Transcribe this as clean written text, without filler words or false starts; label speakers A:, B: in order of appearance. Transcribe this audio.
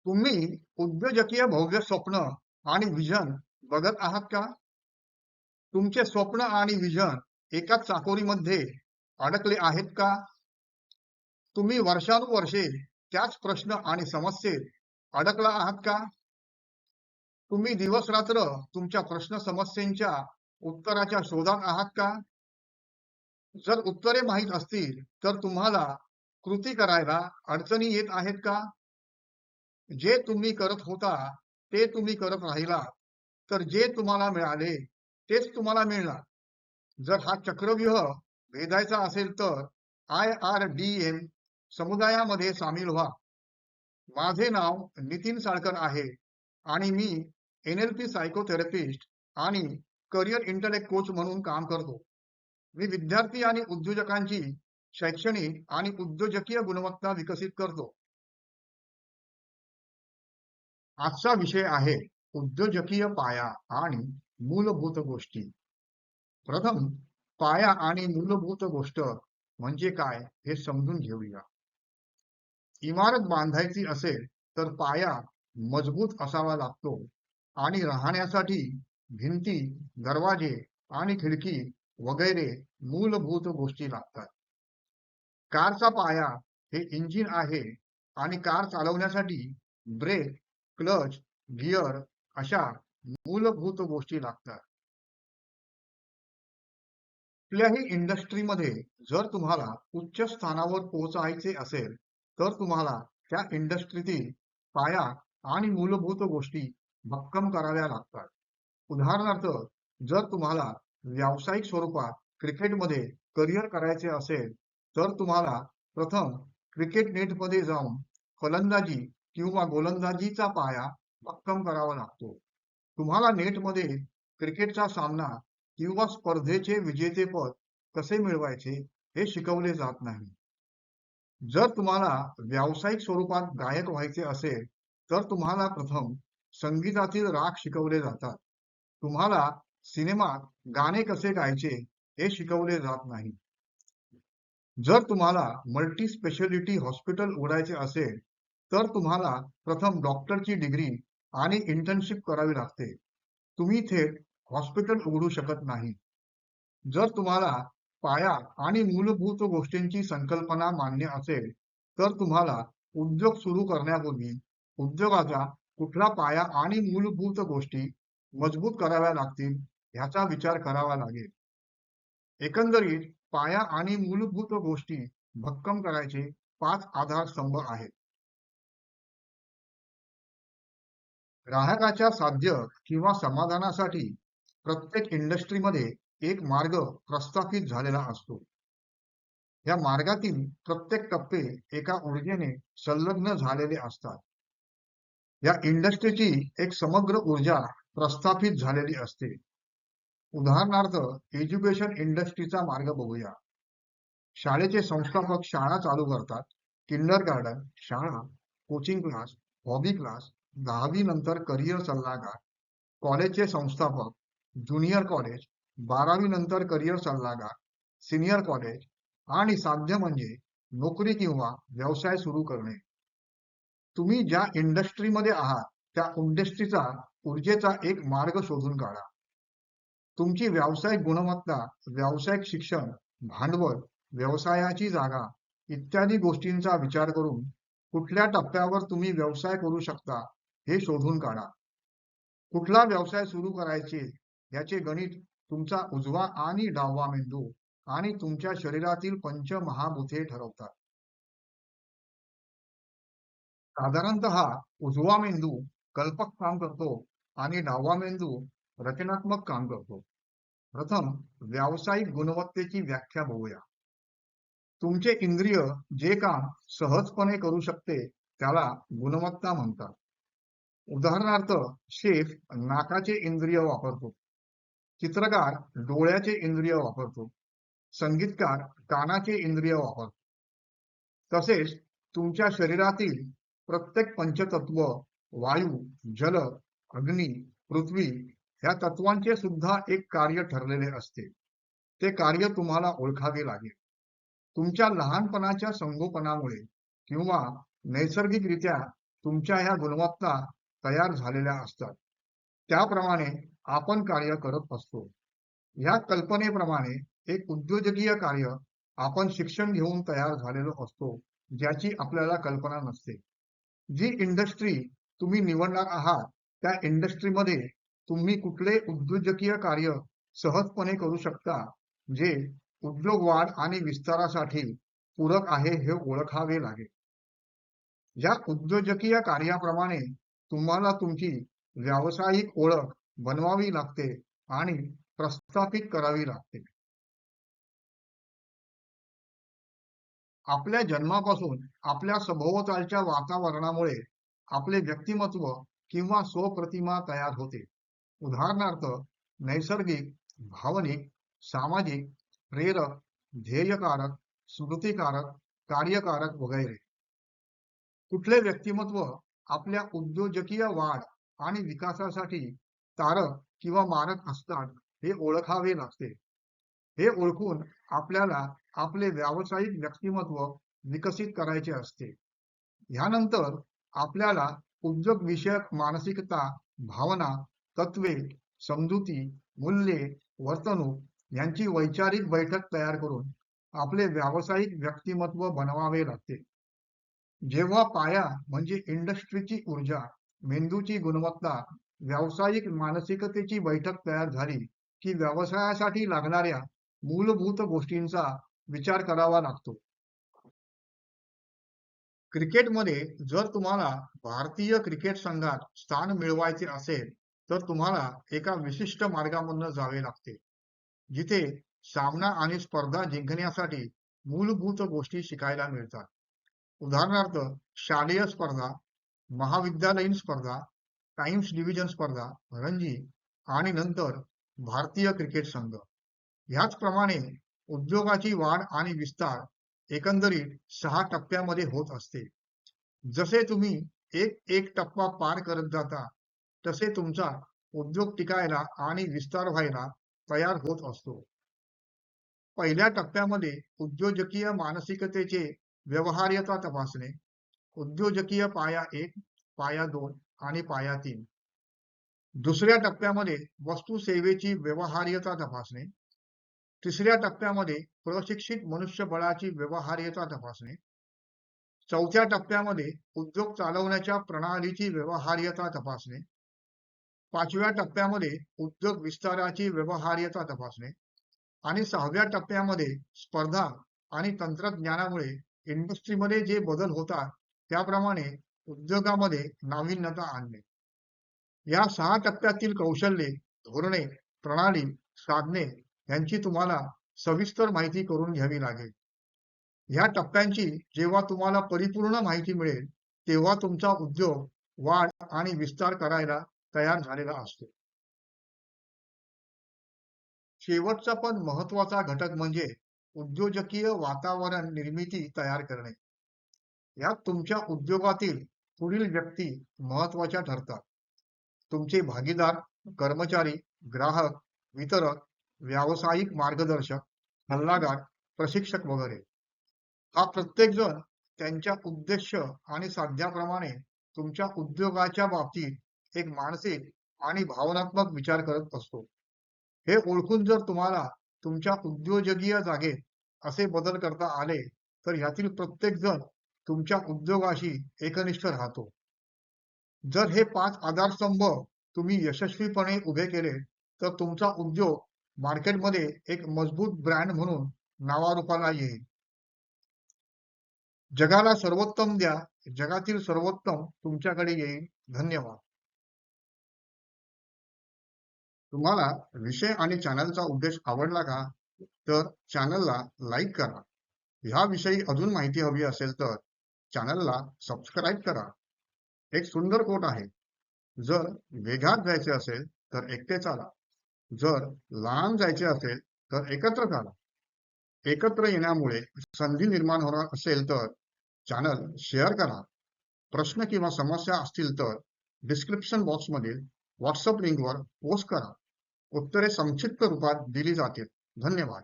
A: तुम्ही उद्योजकीय भव्य स्वप्न आणि विजन बघत आहात का? तुमचे स्वप्न आणि विजन एकाच चाकोरीमध्ये अडकले आहेत का? तुम्ही वर्षानुवर्षे त्याच प्रश्न आणि समस्येत अडकला आहात का? तुम्ही दिवस रात्र तुमच्या प्रश्न समस्यांच्या उत्तराच्या शोधात आहात का? जर उत्तरे माहीत असतील तर तुम्हाला कृती करायला अडचणी येत आहेत का? जे तुम्ही करत होता ते तुम्ही करत राहिला तर जे तुम्हाला मिळाले तेच तुम्हाला मिळणार. जर हा चक्रव्यूह भेदायचा असेल तर IRDM समुदायामध्ये सामील व्हा. माझे नाव नितीन साळकर आहे आणि मी NLP सायकोथेरपिस्ट आणि करिअर इंटेलेक्ट कोच म्हणून काम करतो. मी विद्यार्थी आणि उद्योजकांची शैक्षणिक आणि उद्योजकीय गुणवत्ता विकसित करतो. आजचा विषय आहे उद्योजकीय पाया आणि मूलभूत गोष्टी. प्रथम पाया आणि मूलभूत गोष्ट म्हणजे काय हे समजून घेऊया. इमारत बांधायची असेल तर पाया मजबूत असावा लागतो आणि राहण्यासाठी भिंती, दरवाजे आणि खिडकी वगैरे मूलभूत गोष्टी लागतात. कारचा पाया हे इंजिन आहे आणि कार चालवण्यासाठी ब्रेक, क्लच, गिअर अशा मूलभूत गोष्टी लागतात. कुठल्याही इंडस्ट्रीमध्ये जर तुम्हाला उच्च स्थानावर पोहोचायचे असेल तर तुम्हाला त्या इंडस्ट्रीतील पाया आणि मूलभूत गोष्टी भक्कम कराव्या लागतात. उदाहरणार्थ, जर तुम्हाला व्यावसायिक स्वरूपात क्रिकेटमध्ये करिअर करायचे असेल तर तुम्हाला प्रथम क्रिकेट नेटमध्ये जाऊन फलंदाजी किंवा गोलंदाजीचा पाया भक्कम करावा लागतो. तुम्हाला नेटमध्ये क्रिकेटचा सामना किंवा स्पर्धेचे विजेतेपद कसे मिळवायचे हे शिकवले जात नाही. जर तुम्हाला व्यावसायिक स्वरूपात गायक व्हायचे असेल तर तुम्हाला प्रथम संगीतातील राग शिकवले जातात. तुम्हाला सिनेमात गाणे कसे गायचे हे शिकवले जात नाही. जर तुम्हाला मल्टी स्पेशालिटी हॉस्पिटल उघडायचे असेल तर तुम्हाला प्रथम डॉक्टरची डिग्री आणि इंटर्नशिप करावी लागते. तुम्ही थेट हॉस्पिटल उघडू शकत नाही. जर तुम्हाला पाया आणि मूलभूत गोष्टींची संकल्पना मान्य असेल तर तुम्हाला उद्योग सुरू करण्यापूर्वी उद्योगाचा कुठला पाया आणि मूलभूत गोष्टी मजबूत कराव्या लागतील ह्याचा विचार करावा लागेल. एकंदरीत पाया आणि मूलभूत गोष्टी भक्कम करायचे 5 आधारस्तंभ आहेत. ग्राहकाच्या साध्य किंवा समाधानासाठी प्रत्येक इंडस्ट्रीमध्ये एक मार्ग प्रस्थापित झालेला असतो. या मार्गातील प्रत्येक टप्पे एका ऊर्जेने संलग्न झालेले असतात. या इंडस्ट्रीची एक समग्र ऊर्जा प्रस्थापित झालेली असते. उदाहरणार्थ, एज्युकेशन इंडस्ट्रीचा मार्ग बघूया. शाळेचे संस्थापक शाळा चालू करतात. किंडरगार्टन, शाळा, कोचिंग क्लास, हॉबी क्लास, 10वी नंतर करिअर सल्लागार. कॉलेजचे संस्थापक ज्युनियर कॉलेज, 12वी नंतर करिअर सल्लागार, सिनियर कॉलेज आणि साध्य म्हणजे नोकरी किंवा व्यवसाय सुरू करणे. तुम्ही ज्या इंडस्ट्रीमध्ये आहात त्या इंडस्ट्रीचा ऊर्जेचा एक मार्ग शोधून काढा. तुमची व्यावसायिक गुणवत्ता, व्यावसायिक शिक्षण, भांडवल, व्यवसायाची जागा इत्यादी गोष्टींचा विचार करून कुठल्या टप्प्यावर तुम्ही व्यवसाय करू शकता हे शोधून काढा. कुठला व्यवसाय सुरू करायचे याचे गणित तुमचा उजवा आणि डावा मेंदू आणि तुमच्या शरीरातील पंचमहाभूते ठरवतात. साधारणतः उजवा मेंदू कल्पक काम करतो आणि डावा मेंदू रचनात्मक काम करतो. प्रथम व्यावसायिक गुणवत्तेची व्याख्या बघूया. तुमचे इंद्रिय जे काम सहजपणे करू शकते त्याला गुणवत्ता म्हणतात. उदाहरणार्थ, शेफ नाकाचे इंद्रिय वापरतो, चित्रकार डोळ्याचे इंद्रिय वापरतो, संगीतकार कानाचे इंद्रिय वापरतो. तसेच तुमच्या शरीरातील प्रत्येक पंचतत्व, वायू, जल, अग्नी, पृथ्वी या तत्वांचे सुद्धा एक कार्य ठरलेले असते. ते कार्य तुम्हाला ओळखावे लागेल. तुमच्या लहानपणाच्या संगोपनामुळे किंवा नैसर्गिकरित्या तुमच्या ह्या गुणवत्ता तयार झालेल्या असतात. त्याप्रमाणे आपण कार्य करत असतो. ह्या कल्पनेप्रमाणे एक उद्योजकीय कार्य आपण शिक्षण घेऊन तयार झालेलो असतो, ज्याची आपल्याला कल्पना नसते. जी इंडस्ट्री तुम्ही निवडणार आहात, त्या इंडस्ट्रीमध्ये तुम्ही कुठले उद्योजकीय कार्य सहजपणे करू शकता, जे उद्योग वाढ आणि विस्तारासाठी पूरक आहे हे ओळखावे लागेल. या उद्योजकीय कार्याप्रमाणे तुम्हाला तुमची व्यावसायिक ओळख बनवावी लागते आणि प्रस्थापित करावी लागते. आपल्या जन्मापासून आपल्या सभोवतालच्या वातावरणामुळे आपले व्यक्तिमत्व किंवा स्वप्रतिमा तयार होते. उदाहरणार्थ, नैसर्गिक, भावनिक, सामाजिक, प्रेरक, ध्येयकारक, स्मृतिकारक, कार्यकारक वगैरे. कुठले व्यक्तिमत्व आपल्या उद्योजकीय वाढ आणि विकासासाठी तारक किंवा मारक असतात हे ओळखावे लागते. हे ओळखून आपल्याला आपले व्यावसायिक व्यक्तिमत्व विकसित करायचे असते. ह्यानंतर आपल्याला उद्योग विषयक मानसिकता, भावना, तत्वे, समजुती, मूल्ये, वर्तणूक यांची वैचारिक बैठक तयार करून आपले व्यावसायिक व्यक्तिमत्व बनवावे लागते. जेव्हा पाया म्हणजे इंडस्ट्रीची ऊर्जा, मेंदूची गुणवत्ता, व्यावसायिक मानसिकतेची बैठक तयार झाली, की व्यवसायासाठी लागणाऱ्या मूलभूत गोष्टींचा विचार करावा लागतो. क्रिकेटमध्ये जर तुम्हाला भारतीय क्रिकेट संघात स्थान मिळवायचे असेल, तर तुम्हाला एका विशिष्ट मार्गामधून जावे लागते, जिथे सामना आणि स्पर्धा जिंकण्यासाठी मूलभूत गोष्टी शिकायला मिळतात. उदाहरणार्थ, शालेय स्पर्धा, महाविद्यालयीन स्पर्धा, टाइम्स डिव्हिजन स्पर्धा, रणजी आणि नंतर भारतीय क्रिकेट संघ. ह्याचप्रमाणे उद्योगाची वाढ आणि विस्तार एकंदरीत 6 टप्प्यामध्ये होत असते. जसे तुम्ही एक एक टप्पा पार करत जाता, तसे तुमचा उद्योग टिकायला आणि विस्तार व्हायला तयार होत असतो. पहिल्या टप्प्यामध्ये उद्योजकीय मानसिकतेचे व्यवहार्यता तपासणे, उद्योजकीय पाया 1, पाया 2 आणि पाया 3. दुसऱ्या टप्प्यामध्ये वस्तू सेवेची व्यवहार्यता तपासणे, तिसऱ्या टप्प्यामध्ये प्रशिक्षित मनुष्यबळाची व्यवहार्यता तपासणे, चौथ्या टप्प्यामध्ये उद्योग चालवण्याच्या प्रणालीची व्यवहार्यता तपासणे, पाचव्या टप्प्यामध्ये उद्योग विस्ताराची व्यवहार्यता तपासणे आणि 6व्या टप्प्यामध्ये स्पर्धा आणि तंत्रज्ञानामुळे इंडस्ट्रीमध्ये जे बदल होतात त्याप्रमाणे उद्योगामध्ये नाविन्यता आणणे. या 6 टप्प्यातील कौशल्ये, धोरणे, प्रणाली, साधने यांची तुम्हाला सविस्तर माहिती करून घ्यावी लागेल. ह्या टप्प्यांची जेव्हा तुम्हाला परिपूर्ण माहिती मिळेल, तेव्हा तुमचा उद्योग वाढ आणि विस्तार करायला तयार झालेला असतो. शेवटचा पण महत्वाचा घटक म्हणजे उद्योजकीय वातावरण निर्मिती तयार करणे. यात तुमच्या उद्योगातील पुढील व्यक्ती महत्वाच्या ठरतात. तुमचे भागीदार, कर्मचारी, ग्राहक, वितरक, व्यावसायिक मार्गदर्शक, सल्लागार, प्रशिक्षक वगैरे. हा प्रत्येक जण त्यांच्या उद्देश आणि साध्याप्रमाणे तुमच्या उद्योगाच्या बाबतीत एक मानसिक आणि भावनात्मक विचार करत असतो. हे ओळखून जर तुम्हाला तुमच्या उद्योजकीय जागेत असे बदल करता आले, तर ह्यातील प्रत्येक जण तुमच्या उद्योगाशी एकनिष्ठ राहतो. जर हे 5 आधारस्तंभ तुम्ही यशस्वीपणे उभे केले, तर तुमचा उद्योग मार्केटमध्ये एक मजबूत ब्रँड म्हणून नावारूपाला येईल. जगाला सर्वोत्तम द्या, जगातील सर्वोत्तम तुमच्याकडे येईल. धन्यवाद. तुम्हाला विषय आणि चॅनलचा उद्देश आवडला का? तर चॅनलला लाईक करा. ह्याविषयी अजून माहिती हवी असेल तर चॅनलला सबस्क्राईब करा. एक सुंदर कोट आहे, जर वेगात जायचे असेल तर एकटे चाला, जर लांब जायचे असेल तर एकत्र चाला. एकत्र येण्यामुळे संधी निर्माण होणार असेल तर चॅनल शेअर करा. प्रश्न किंवा समस्या असतील तर डिस्क्रिप्शन बॉक्समधील व्हॉट्सअप लिंकवर पोस्ट करा. उत्तरे संक्षिप्त रूपात दिली जातील. धन्यवाद.